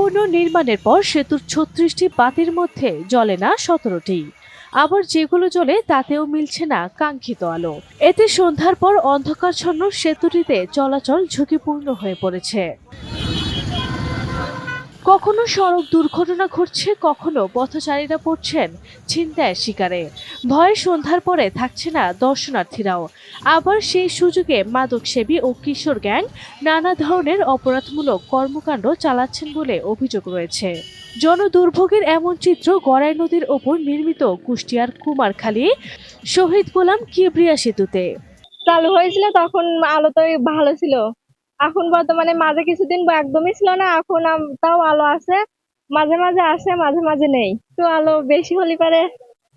পুনর্নির্মাণের পর সেতুর ৩৬টি বাতির মধ্যে জ্বলে না ১৭টি। আবার যেগুলো জ্বলে তাতেও মিলছে না কাঙ্ক্ষিত আলো। এতে সন্ধ্যার পর অন্ধকারচ্ছন্ন সেতুটিতে চলাচল ঝুঁকিপূর্ণ হয়ে পড়েছে। কখনো সড়ক দুর্ঘটনা ঘটছে, কখনো পথচারীরা পড়ছেন ছিনতাইয়ের শিকারে। ভয়ে সন্ধ্যার পরে থাকছে না দর্শনার্থীরাও। আবার সেই সুযোগে মাদকসেবী ও কিশোর গ্যাং নানা ধরনের অপরাধমূলক কর্মকাণ্ড চালাচ্ছেন বলে অভিযোগ রয়েছে। জনদুর্ভোগের এমন চিত্র গড়াই নদীর ওপর নির্মিত কুষ্টিয়ার কুমারখালী শহীদ গোলাম কিবরিয়া সেতুতে। চালু হয়েছিল তখন আলো তো ভালো ছিল, এখন বর্তমানে মাঝে কিছুদিন একদমই ছিল না, এখন তাও আলো আছে, মাঝে মাঝে আসে মাঝে মাঝে নেই। তো আলো বেশি হলে পারে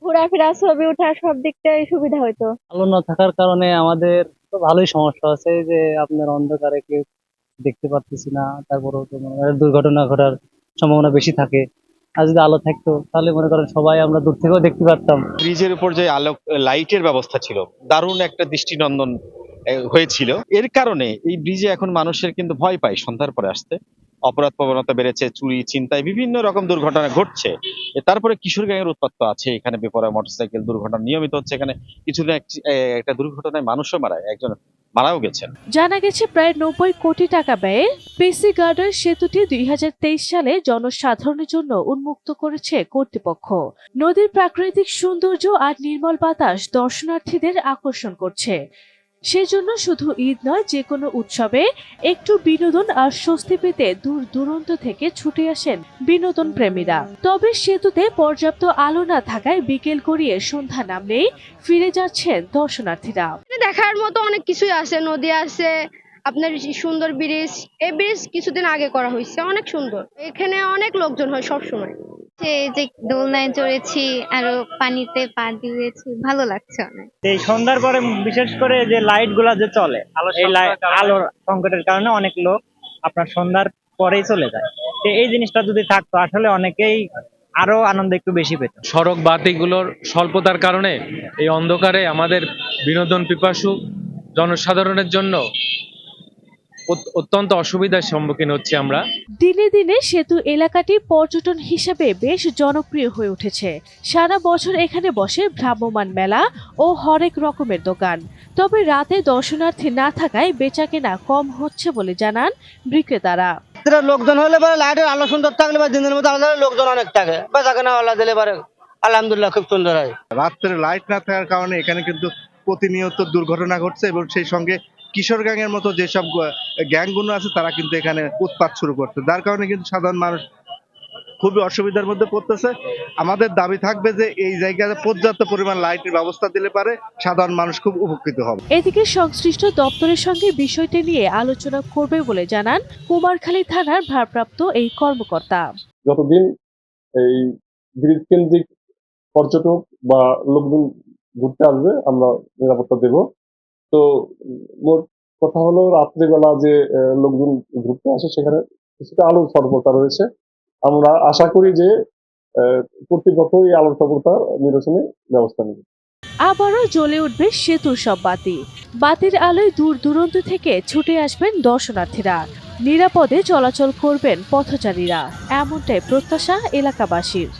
ঘোরাফেরা ছবি ওঠা সব দিকটাই সুবিধা হইতো। আলো না থাকার কারণে আমাদের তো ভালোই সমস্যা আছে, যে আপনার অন্ধকারে কেউ দেখতে পারতেছি না, তারপরেও তো মনে করেন দুর্ঘটনা ঘটার সম্ভাবনা বেশি থাকে। আর যদি আলো থাকতো তাহলে মনে করেন সবাই আমরা দূর থেকেও দেখতে পারতাম। ব্রিজের উপর যে আলোক লাইটের ব্যবস্থা ছিল দারুণ একটা দৃষ্টিনন্দন হয়েছিল। এর কারণে এই ব্রিজে এখন মানুষের কিন্তু ভয় পায় সন্ধ্যার পরে আসতে। অপরাধ প্রবণতা বেড়েছে, চুরি ছিনতাই বিভিন্ন রকম দুর্ঘটনা ঘটছে। তারপরে কিশোর গ্যাংয়ের উৎপাত তো আছে এখানে, বেপরোয়া মোটরসাইকেল দুর্ঘটনা নিয়মিত হচ্ছে এখানে। কিছুদিন একটা দুর্ঘটনায় মানুষও একজন মারাও গেছেন। জানা গেছে প্রায় ৯০ কোটি টাকা ব্যয়ে পিসি গার্ডার সেতুটি ২০২৩ সালে জনসাধারণের জন্য উন্মুক্ত করেছে কর্তৃপক্ষ। নদীর প্রাকৃতিক সৌন্দর্য আর নির্মল বাতাস দর্শনার্থীদের আকর্ষণ করছে। সেজন্য শুধু ঈদ নয়, যে কোনো উৎসবে একটু বিনোদন আর স্বস্তি পেতে দূর দূরান্ত থেকে ছুটে আসেন বিনোদন প্রেমীরা। তবে সেতুতে পর্যাপ্ত আলো না থাকায় বিকেল গড়িয়ে সন্ধ্যা নামলেই ফিরে যাচ্ছেন দর্শনার্থীরা। দেখার মতো অনেক কিছুই আছে, নদী আছে, আপনার সুন্দর ব্রিজ। এই ব্রিজ কিছুদিন আগে করা হয়েছে, অনেক সুন্দর। এখানে অনেক লোকজন হয় সব সময়। যে দোলনায় চড়েছি, আরো পানিতে পা দিয়েছি, ভালো লাগছে অনেক। এই সন্ধ্যার পরে বিশেষ করে যে লাইট গুলা যে চলে, এই আলোর সংকটের কারণে অনেক লোক আপনার সন্ধ্যার পরেই চলে যায়। তো এই জিনিসটা যদি থাকতো আসলে অনেকেই আরো আনন্দ একটু বেশি পেত। সড়ক বাতিগুলোর স্বল্পতার কারণে এই অন্ধকারে আমাদের বিনোদন পিপাসু জনসাধারণের জন্য অত্যন্ত অসুবিধার সম্মুখীন হচ্ছি আমরা। দিনে দিনে সেতু এলাকাটি পর্যটন হিসেবে বেশ জনপ্রিয় হয়ে উঠেছে। সারা বছর এখানে বসে ভ্রাম্যমাণ মেলা ও হরেক রকমের দোকান। তবে রাতে দর্শনার্থী না থাকায় বেচাকেনা কম হচ্ছে বলে জানান বিক্রেতারা। লোকজন হলে পরে লাইটের আলো সুন্দর থাকলে বা দিনের মধ্যে আলাদা লোকজন অনেক থাকে, বেচাকেনা আলাদা দিলে পরে আলহামদুলিল্লাহ খুব সুন্দর হয়। রাত্রে লাইট না থাকার কারণে এখানে কিন্তু প্রতিনিয়ত দুর্ঘটনা ঘটছে, এবং সেই সঙ্গে কিশোর গ্যাংয়ের মতো যেসব গ্যাংগুলো আছে তারা কিন্তু এখানে উৎপাত শুরু করছে, যার কারণে কিন্তু সাধারণ মানুষ খুবই অসুবিধার মধ্যে পড়তেছে। আমাদের দাবি থাকবে যে এই জায়গায় পর্যাপ্ত পরিমাণ লাইটের ব্যবস্থা দিলে পারে সাধারণ মানুষ খুব উপকৃত হবে। এদিকে সংশ্লিষ্ট দপ্তরের সঙ্গে বিষয়টি নিয়ে আলোচনা করবে বলে জানান কুমারখালী থানার ভারপ্রাপ্ত এই কর্মকর্তা। যতদিন এই ব্রিজ কেন্দ্রিক পর্যটক বা লোকজন ঘুরতে আসবে আমরা নিরাপত্তা দেব। তো মোট কথা হলো রাত্রিবেলা যে লোকজন ঘুরতে আসে সেখানে কিছুটা আলোর স্বল্পতা রয়েছে। আমরা আশা করি যে কর্তৃপক্ষ এই আলোর স্বল্পতা নিরসনে ব্যবস্থা নেবে। আবারও জ্বলে উঠবে সেতুর সব বাতি। বাতির আলোয় দূর দূরান্ত থেকে ছুটে আসবেন দর্শনার্থীরা। নিরাপদে চলাচল করবেন পথচারীরা, এমনটাই প্রত্যাশা এলাকাবাসীর।